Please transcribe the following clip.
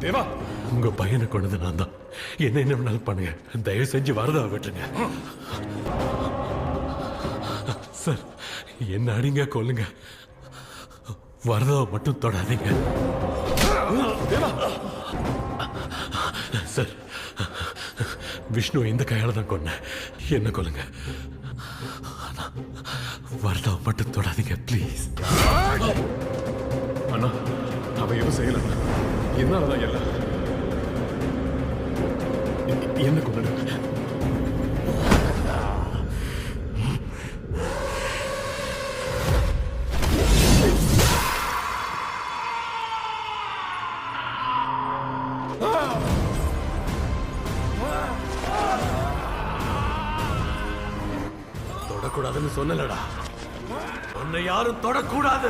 தேவா, உங்க பையனை கொண்டது நான் தான். என்ன வேணாலும் பண்ணுங்க, தயவு செஞ்சு வரதா விட்டுருங்க. சார், என்ன அடிங்க கொல்லுங்க, வரதாவை மட்டும் தொடாதீங்க. தேவா சார், விஷ்ணு இந்த கையால தான் கொன்ன, என்ன கொல்லுங்க, வரதாவை மட்டும் தொடாதீங்க ப்ளீஸ். அண்ணா, அவ எதுவும் செய்யல, என்னாலதான் எல்லாம். என்ன கொண்டு தொடக்கூடாதுன்னு சொன்னலடா, உன்னை யாரும் தொடக்கூடாது.